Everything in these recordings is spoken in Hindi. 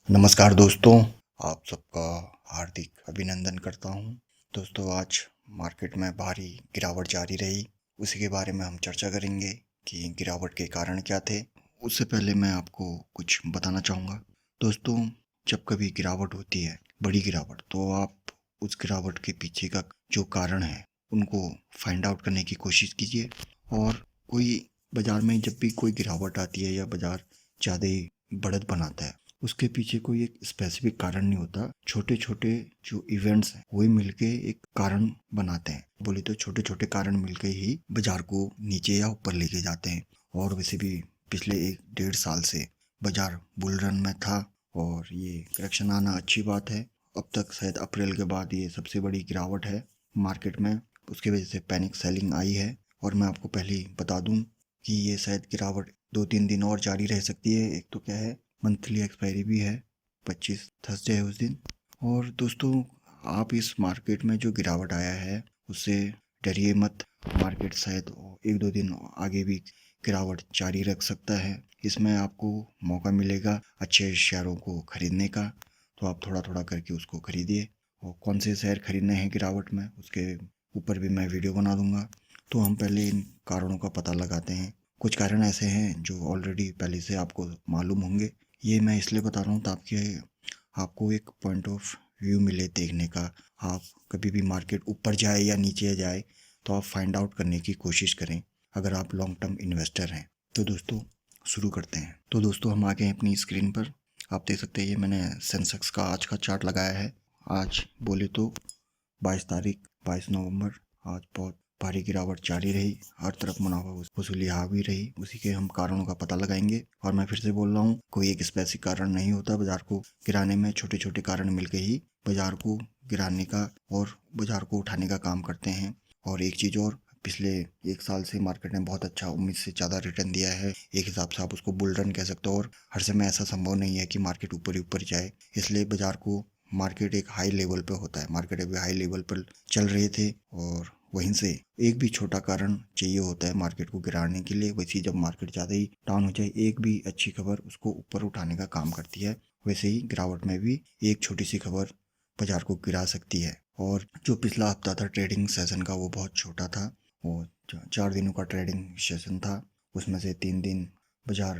नमस्कार दोस्तों, आप सबका हार्दिक अभिनंदन करता हूं। दोस्तों, आज मार्केट में भारी गिरावट जारी रही। उसी के बारे में हम चर्चा करेंगे कि गिरावट के कारण क्या थे। उससे पहले मैं आपको कुछ बताना चाहूँगा। दोस्तों, जब कभी गिरावट होती है, बड़ी गिरावट, तो आप उस गिरावट के पीछे का जो कारण है उनको फाइंड आउट करने की कोशिश कीजिए। और कोई बाज़ार में जब भी कोई गिरावट आती है या बाज़ार ज़्यादा ही बढ़त बनाता है, उसके पीछे कोई एक स्पेसिफिक कारण नहीं होता। छोटे छोटे जो इवेंट्स हैं वही मिलके एक कारण बनाते हैं। बोले तो छोटे छोटे कारण मिलके ही बाजार को नीचे या ऊपर लेके जाते हैं। और वैसे भी पिछले 1-1.5 साल से बाजार बुल रन में था और ये करेक्शन आना अच्छी बात है। अब तक शायद अप्रैल के बाद ये सबसे बड़ी गिरावट है मार्केट में। उसकी वजह से पैनिक सेलिंग आई है। और मैं आपको पहले ही बता दूं कि ये शायद गिरावट 2-3 दिन और जारी रह सकती है। एक तो क्या है, मंथली एक्सपायरी भी है, 25 थर्सडे है उस दिन। और दोस्तों, आप इस मार्केट में जो गिरावट आया है उससे डरिए मत। मार्केट शायद 1-2 दिन आगे भी गिरावट जारी रख सकता है। इसमें आपको मौका मिलेगा अच्छे शेयरों को खरीदने का, तो आप थोड़ा थोड़ा करके उसको खरीदिए। और कौन से शेयर खरीदने हैं गिरावट में, उसके ऊपर भी मैं वीडियो बना दूंगा। तो हम पहले इन कारणों का पता लगाते हैं। कुछ कारण ऐसे हैं जो ऑलरेडी पहले से आपको मालूम होंगे। ये मैं इसलिए बता रहा हूँ ताकि आपको एक पॉइंट ऑफ व्यू मिले देखने का। आप कभी भी मार्केट ऊपर जाए या नीचे जाए तो आप फाइंड आउट करने की कोशिश करें, अगर आप लॉन्ग टर्म इन्वेस्टर हैं। तो दोस्तों, शुरू करते हैं। तो दोस्तों, हम आ गए हैं अपनी स्क्रीन पर। आप देख सकते हैं, ये मैंने सेंसेक्स का आज का चार्ट लगाया है। आज बोले तो 22 नवंबर। आज बहुत भारी गिरावट जारी रही। हर तरफ मुनाफा वसूली हावी रही। उसी के हम कारणों का पता लगाएंगे। और मैं फिर से बोल रहा हूँ, कोई एक स्पेसिफिक कारण नहीं होता बाजार को गिराने में। छोटे छोटे कारण मिलके ही बाजार को गिराने का और बाजार को उठाने का काम करते हैं। और एक चीज़ और, पिछले 1 साल से मार्केट ने बहुत अच्छा, उम्मीद से ज़्यादा रिटर्न दिया है। एक हिसाब से आप उसको बुल रन कह सकते हो। और हर समय ऐसा संभव नहीं है कि मार्केट ऊपर ही ऊपर जाए। इसलिए बाजार को, मार्केट एक हाई लेवल पे होता है। मार्केट अभी हाई लेवल पर चल रहे थे और वहीं से एक भी छोटा कारण चाहिए होता है मार्केट को गिराने के लिए। वैसे ही जब मार्केट ज़्यादा ही डाउन हो जाए, एक भी अच्छी खबर उसको ऊपर उठाने का काम करती है। वैसे ही गिरावट में भी एक छोटी सी खबर बाजार को गिरा सकती है। और जो पिछला हफ्ता था ट्रेडिंग सेशन का, वो बहुत छोटा था। वो 4 दिनों का ट्रेडिंग सेशन था। उसमें से 3 दिन बाजार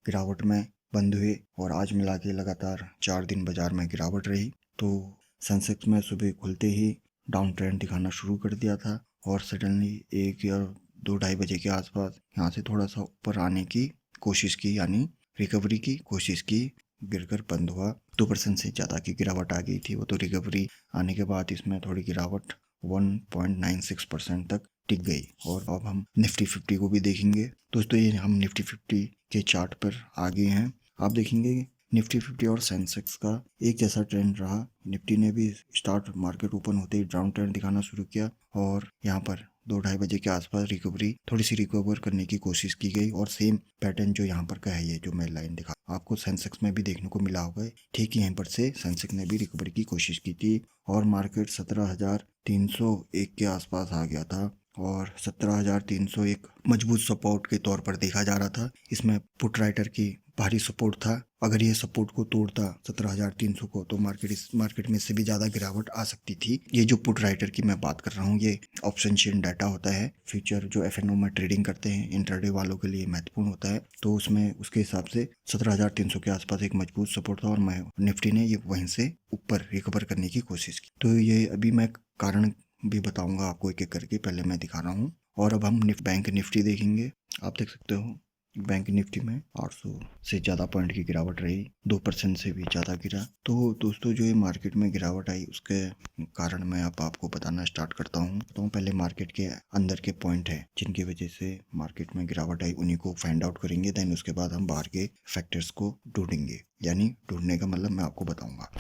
गिरावट में बंद हुए और आज मिला के लगातार 4 दिन बाजार में गिरावट रही। तो सेंसेक्स में सुबह खुलते ही डाउन ट्रेंड दिखाना शुरू कर दिया था और सडनली 1 या 2-2:30 बजे के आसपास यहाँ से थोड़ा सा ऊपर आने की कोशिश की, यानी रिकवरी की कोशिश की। गिरकर बंद हुआ। 2% से ज़्यादा की गिरावट आ गई थी। वो तो रिकवरी आने के बाद इसमें थोड़ी गिरावट 1.96% तक टिक गई। और अब हम निफ्टी 50 को भी देखेंगे। दोस्तों, ये हम निफ्टी 50 के चार्ट पर आ गए हैं। आप देखेंगे निफ्टी 50 और सेंसेक्स का एक जैसा ट्रेंड रहा। निफ्टी ने भी स्टार्ट मार्केट ओपन होते ही डाउन ट्रेंड दिखाना शुरू किया और यहाँ पर 2-2:30 बजे के आसपास थोड़ी सी रिकवर करने की कोशिश की गई। और सेम पैटर्न जो यहाँ पर का है, ये जो मैं लाइन दिखा आपको, सेंसेक्स में भी देखने को मिला होगा। ठीक यहीं पर से सेंसेक्स ने भी रिकवरी की कोशिश की थी और मार्केट 17,301 के आसपास आ गया था। और 17,301 मजबूत सपोर्ट के तौर पर देखा जा रहा था। इसमें पुट राइटर की भारी सपोर्ट था। अगर ये सपोर्ट को तोड़ता 17,300 को, तो मार्केट में इससे भी ज़्यादा गिरावट आ सकती थी। ये जो पुट राइटर की मैं बात कर रहा हूँ, ये ऑप्शन चेन डाटा होता है। फ्यूचर जो एफएनओ में ट्रेडिंग करते हैं, इंट्राडे वालों के लिए महत्वपूर्ण होता है। तो उसमें उसके हिसाब से 17,300 के आसपास एक मजबूत सपोर्ट था और निफ्टी ने ये वहीं से ऊपर रिकवर करने की कोशिश की। तो ये अभी मैं कारण भी बताऊंगा आपको एक एक करके, पहले मैं दिखा रहा हूँ। और अब हम बैंक निफ्टी देखेंगे। आप देख सकते हो, बैंक निफ्टी में 800 से ज़्यादा पॉइंट की गिरावट रही। 2% से भी ज़्यादा गिरा। तो दोस्तों, जो ये मार्केट में गिरावट आई, उसके कारण मैं अब आपको बताना स्टार्ट करता हूँ। तो पहले मार्केट के अंदर के पॉइंट है जिनकी वजह से मार्केट में गिरावट आई, उन्हीं को फाइंड आउट करेंगे। देन उसके बाद हम बाहर के फैक्टर्स को ढूंढेंगे, यानी ढूंढने का मतलब मैं आपको बताऊंगा।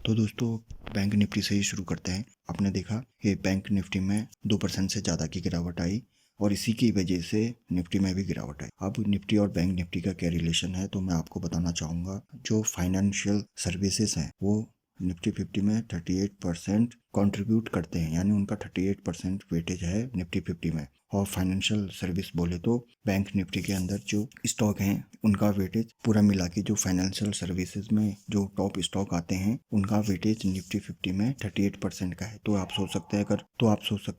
तो दोस्तों, बैंक निफ्टी से ही शुरू करते हैं। आपने देखा कि बैंक निफ्टी में 2% से ज़्यादा की गिरावट आई और इसी की वजह से निफ्टी में भी गिरावट आई। अब निफ्टी और बैंक निफ्टी का क्या रिलेशन है, तो मैं आपको बताना चाहूँगा। जो फाइनेंशियल सर्विसेज हैं, वो निफ्टी 50 में 38% कंट्रीब्यूट करते हैं, यानी उनका 38% वेटेज है निफ्टी 50 में। और फाइनेंशियल सर्विस बोले तो बैंक निफ्टी के अंदर जो स्टॉक हैं उनका वेटेज पूरा मिला के जो फाइनेंशियल सर्विसेज में जो टॉप स्टॉक आते हैं उनका वेटेज निफ्टी 50 में 38% का है। तो आप सोच सकते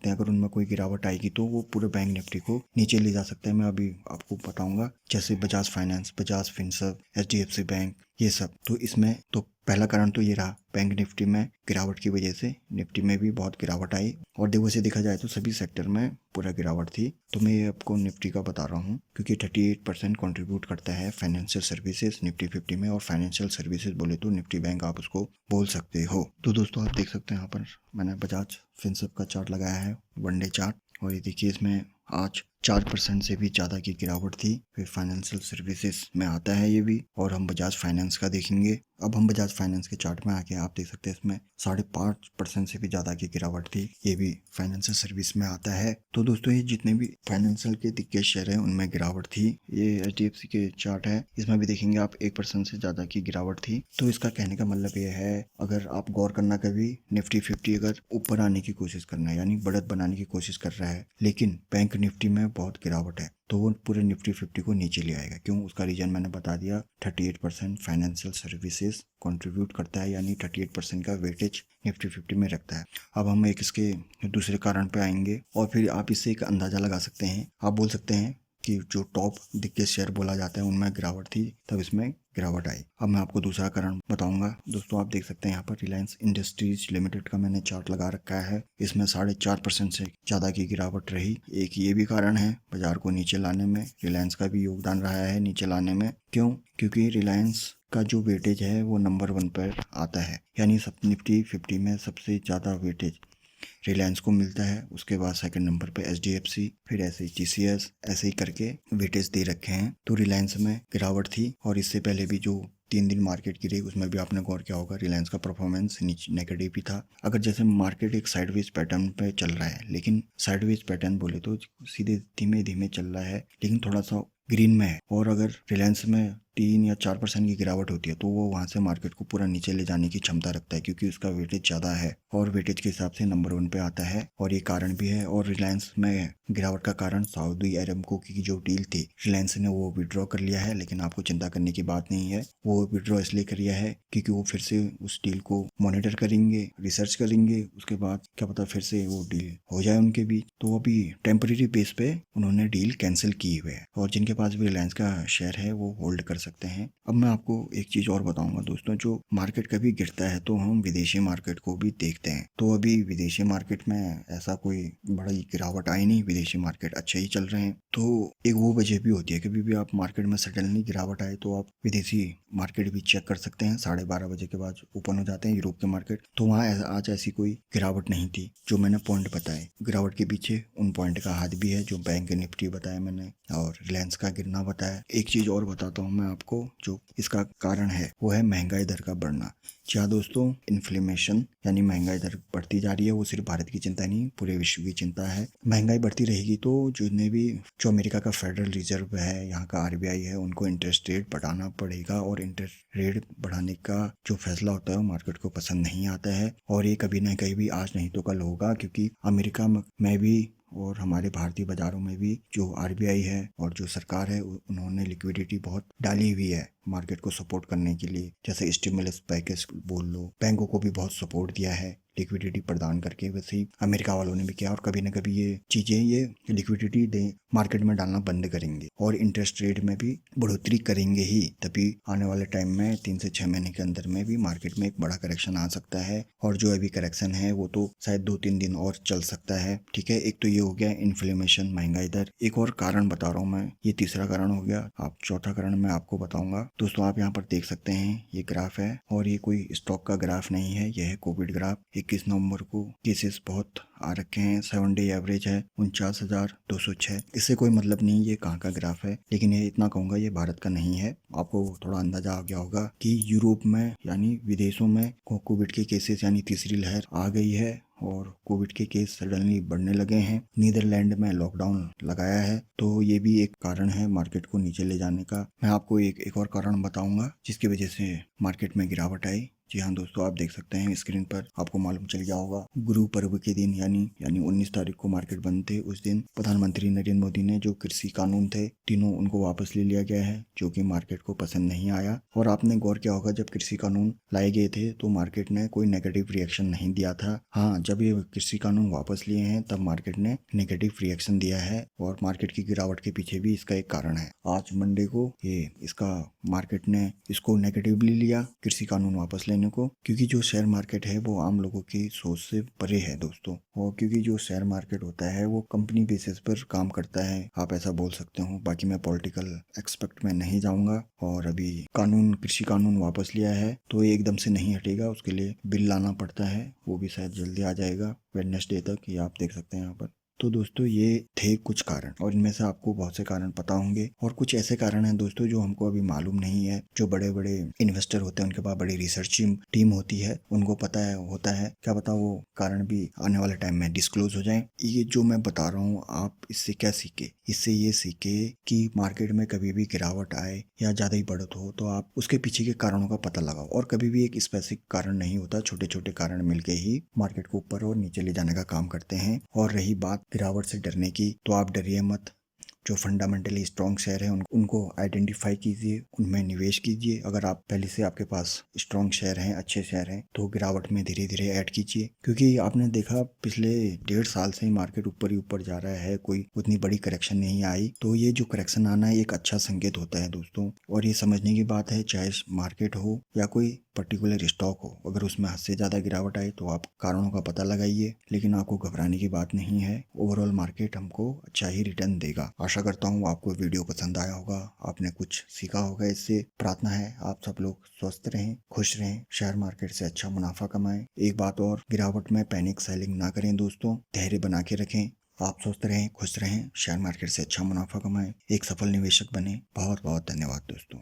हैं अगर उनमें कोई गिरावट आएगी तो वो पूरे बैंक निफ्टी को नीचे ले जा सकते हैं। मैं अभी आपको बताऊंगा, जैसे Bajaj finance, Bajaj Finserv, HDFC bank, ये सब। तो इसमें तो पहला कारण तो ये रहा, बैंक निफ्टी में गिरावट की वजह से निफ्टी में भी बहुत गिरावट आई। और देखो से देखा जाए तो सभी सेक्टर में पूरा गिरावट थी। तो मैं ये आपको निफ्टी का बता रहा हूँ क्योंकि 38% कंट्रीब्यूट करता है फाइनेंशियल सर्विसेज निफ्टी 50 में। और फाइनेंशियल सर्विसेज बोले तो निफ्टी बैंक आप उसको बोल सकते हो। तो दोस्तों आप देख सकते हैं यहाँ पर मैंने बजाज फिनसर्व का चार्ट लगाया है, वनडे चार्ट। और ये देखिए इसमें आज 4% से भी ज़्यादा की गिरावट थी। फिर फाइनेंशियल सर्विसेज में आता है ये भी। और हम बजाज फाइनेंस का देखेंगे। अब हम बजाज फाइनेंस के चार्ट में आके आप देख सकते हैं इसमें 5.5% से भी ज़्यादा की गिरावट थी। ये भी फाइनेंशियल सर्विस में आता है। तो दोस्तों ये जितने भी फाइनेंशियल के दिग्गज शेयर हैं उनमें गिरावट थी। ये HDFC के चार्ट है, इसमें भी देखेंगे आप 1% से ज़्यादा की गिरावट थी। तो इसका कहने का मतलब ये है, अगर आप गौर करना कभी निफ्टी 50 अगर ऊपर आने की कोशिश करना है यानी बढ़त बनाने की कोशिश कर रहा है, लेकिन बैंक निफ्टी में बहुत गिरावट है, तो वो पूरे निफ्टी 50 को नीचे ले आएगा। क्यों? उसका रीजन मैंने बता दिया, 38% फाइनेंशियल सर्विसेज कंट्रीब्यूट करता है, यानी 38% का वेटेज निफ्टी 50 में रखता है। अब हम एक इसके दूसरे कारण पे आएंगे और फिर आप इससे एक अंदाज़ा लगा सकते हैं। आप बोल सकते हैं कि जो टॉप दिग्गज शेयर बोला जाता है उनमें गिरावट थी, तब इसमें गिरावट आई। अब मैं आपको दूसरा कारण बताऊंगा। दोस्तों आप देख सकते हैं यहाँ पर रिलायंस इंडस्ट्रीज लिमिटेड का मैंने चार्ट लगा रखा है। इसमें 4.5% से ज़्यादा की गिरावट रही। एक ये भी कारण है बाजार को नीचे लाने में, रिलायंस का भी योगदान रहा है नीचे लाने में। क्यों? क्योंकि रिलायंस का जो वेटेज है वो नंबर 1 पर आता है, यानी सब निफ्टी 50 में सबसे ज़्यादा वेटेज रिलायंस को मिलता है। उसके बाद सेकंड नंबर पे HDFC, फिर ऐसे ही TCS, ऐसे ही करके वेटेज दे रखे हैं। तो रिलायंस में गिरावट थी। और इससे पहले भी जो 3 दिन मार्केट गिरी उसमें भी आपने गौर किया होगा, रिलायंस का परफॉर्मेंस नेगेटिव ही था। अगर जैसे मार्केट एक साइडवेज पैटर्न पे चल रहा है, लेकिन साइडवेज पैटर्न बोले तो सीधे धीमे धीमे चल रहा है, लेकिन थोड़ा सा ग्रीन में है। और अगर रिलायंस में 3 या 4% की गिरावट होती है तो वो वहाँ से मार्केट को पूरा नीचे ले जाने की क्षमता रखता है, क्योंकि उसका वेटेज ज़्यादा है और वेटेज के हिसाब से नंबर 1 पे आता है। और ये कारण भी है। और रिलायंस में गिरावट का कारण सऊदी अरेमको की जो डील थी, रिलायंस ने वो विड्रॉ कर लिया है। लेकिन आपको चिंता करने की बात नहीं है, वो विड्रॉ इसलिए कर लिया है क्योंकि वो फिर से उस डील को मॉनिटर करेंगे, रिसर्च करेंगे, उसके बाद क्या पता फिर से वो डील हो जाए उनके बीच। तो अभी टेम्परेरी बेस पे उन्होंने डील कैंसिल की हुई है और जिनके पास भी रिलायंस का शेयर है वो होल्ड कर सकते हैं। अब मैं आपको एक चीज़ और बताऊंगा दोस्तों, जो मार्केट कभी गिरता है तो हम विदेशी मार्केट को भी देखते हैं। तो अभी विदेशी मार्केट में ऐसा कोई बड़ी गिरावट आई नहीं, विदेशी मार्केट अच्छे ही चल रहे हैं। तो एक वो वजह भी होती है, कभी भी आप मार्केट में सडनली गिरावट आए तो आप विदेशी मार्केट भी चेक कर सकते हैं। 12:30 बजे के बाद ओपन हो जाते हैं यूरोप के मार्केट। तो वहाँ आज ऐसी कोई गिरावट नहीं थी। जो मैंने पॉइंट बताए, गिरावट के पीछे उन पॉइंट का हाथ भी है जो बैंक निफ्टी बताया मैंने और रिलायंस का गिरना बताया। एक चीज़ और बताता हूँ मैं आपको, जो इसका कारण है वो है महंगाई दर का बढ़ना। जी हाँ दोस्तों, इन्फ्लेमेशन यानी महंगाई दर बढ़ती जा रही है। वो सिर्फ भारत की चिंता नहीं, पूरे विश्व की चिंता है। महंगाई बढ़ती रहेगी तो जो अमेरिका का फेडरल रिजर्व है, यहाँ का RBI है, उनको इंटरेस्ट रेट बढ़ाना पड़ेगा। और इंटरेस्ट रेट बढ़ाने का जो फैसला होता है वो मार्केट को पसंद नहीं आता है। और ये कभी ना कहीं भी आज नहीं तो कल होगा, क्योंकि अमेरिका में भी और हमारे भारतीय बाजारों में भी जो RBI है और जो सरकार है उन्होंने लिक्विडिटी बहुत डाली हुई है मार्केट को सपोर्ट करने के लिए। जैसे स्टिमुलस पैकेज बोल लो, बैंकों को भी बहुत सपोर्ट दिया है लिक्विडिटी प्रदान करके। वैसे ही अमेरिका वालों ने भी किया। और कभी ना कभी ये चीज़ें ये लिक्विडिटी दे मार्केट में डालना बंद करेंगे और इंटरेस्ट रेट में भी बढ़ोतरी करेंगे ही। तभी आने वाले टाइम में 3 से 6 महीने के अंदर में भी मार्केट में एक बड़ा करेक्शन आ सकता है। और जो अभी करेक्शन है वो तो शायद 2-3 दिन और चल सकता है। ठीक है, एक तो ये हो गया इन्फ्लेमेशन, महंगाई दर। एक और कारण बता रहा हूँ मैं, ये तीसरा कारण हो गया। आप चौथा कारण मैं आपको बताऊंगा। दोस्तों आप यहाँ पर देख सकते हैं ये ग्राफ है और ये कोई स्टॉक का ग्राफ नहीं है, यह है कोविड ग्राफ। 21 नवंबर को केसेस बहुत आ रखे हैं। 7 डे एवरेज है 49,206। इससे कोई मतलब नहीं ये कहाँ का ग्राफ है, लेकिन ये इतना कहूँगा ये भारत का नहीं है। आपको थोड़ा अंदाजा आ गया होगा कि यूरोप में यानी विदेशों में कोविड के केसेस यानी तीसरी लहर आ गई है और कोविड के केस सडनली बढ़ने लगे हैं। नीदरलैंड में लॉकडाउन लगाया है, तो ये भी एक कारण है मार्केट को नीचे ले जाने का। मैं आपको एक और कारण बताऊंगा जिसकी वजह से मार्केट में गिरावट आई। जी हाँ दोस्तों, आप देख सकते हैं स्क्रीन पर, आपको मालूम चल गया होगा। गुरु पर्व के दिन यानी 19 तारीख को मार्केट बंद थे। उस दिन प्रधानमंत्री नरेंद्र मोदी ने जो कृषि कानून थे तीनों, उनको वापस ले लिया गया है, जो कि मार्केट को पसंद नहीं आया। और आपने गौर किया होगा, जब कृषि कानून लाए गए थे तो मार्केट ने कोई नेगेटिव रिएक्शन नहीं दिया था। हाँ, जब ये कृषि कानून वापस लिए हैं तब मार्केट ने नेगेटिव रिएक्शन दिया है, और मार्केट की गिरावट के पीछे भी इसका एक कारण है। आज मंडे को ये इसका मार्केट ने इसको नेगेटिवली लिया, कृषि कानून वापस लेने को, क्योंकि जो शेयर मार्केट है वो आम लोगों की सोच से परे है दोस्तों। और क्योंकि जो शेयर मार्केट होता है वो कंपनी बेसिस पर काम करता है, आप ऐसा बोल सकते हो। बाकी मैं पॉलिटिकल एक्सपेक्ट में नहीं जाऊंगा। और अभी कृषि कानून वापस लिया है तो ये एकदम से नहीं हटेगा, उसके लिए बिल लाना पड़ता है, वो भी शायद जल्दी आ जाएगा वेडनेसडे तक, ये आप देख सकते हैं यहाँ पर। तो दोस्तों ये थे कुछ कारण, और इनमें से आपको बहुत से कारण पता होंगे, और कुछ ऐसे कारण हैं दोस्तों जो हमको अभी मालूम नहीं है। जो बड़े बड़े इन्वेस्टर होते हैं उनके पास बड़ी रिसर्च टीम होती है, उनको पता है होता है, क्या पता वो कारण भी आने वाले टाइम में डिस्क्लोज हो जाए। ये जो मैं बता रहा हूँ, आप इससे क्या सीखे? इससे ये सीखे कि मार्केट में कभी भी गिरावट आए या ज़्यादा ही बढ़त हो तो आप उसके पीछे के कारणों का पता लगाओ। और कभी भी एक स्पेसिफिक कारण नहीं होता, छोटे छोटे कारण मिलके ही मार्केट को ऊपर और नीचे ले जाने का काम करते हैं। और रही बात गिरावट से डरने की, तो आप डरिए मत। जो फंडामेंटली स्ट्रॉन्ग शेयर हैं उनको आइडेंटिफाई कीजिए, उनमें निवेश कीजिए। अगर आप पहले से आपके पास स्ट्रॉन्ग शेयर हैं, अच्छे शेयर हैं, तो गिरावट में धीरे धीरे ऐड कीजिए। क्योंकि आपने देखा पिछले 1.5 साल से ही मार्केट ऊपर ही ऊपर जा रहा है, कोई उतनी बड़ी करेक्शन नहीं आई। तो ये जो करेक्शन आना है एक अच्छा संकेत होता है दोस्तों। और ये समझने की बात है, चाहे मार्केट हो या कोई पर्टिकुलर स्टॉक हो, अगर उसमें हद से ज़्यादा गिरावट आए तो आप कारणों का पता लगाइए, लेकिन आपको घबराने की बात नहीं है। ओवरऑल मार्केट हमको अच्छा ही रिटर्न देगा। आशा करता हूँ आपको वीडियो पसंद आया होगा, आपने कुछ सीखा होगा इससे। प्रार्थना है आप सब लोग स्वस्थ रहें, खुश रहें, शेयर मार्केट से अच्छा मुनाफा कमाएं। एक बात और, गिरावट में पैनिक सेलिंग ना करें दोस्तों, धैर्य बना के रखें। आप स्वस्थ रहें, खुश रहें, शेयर मार्केट से अच्छा मुनाफा कमाएं, एक सफल निवेशक बने। बहुत बहुत धन्यवाद दोस्तों।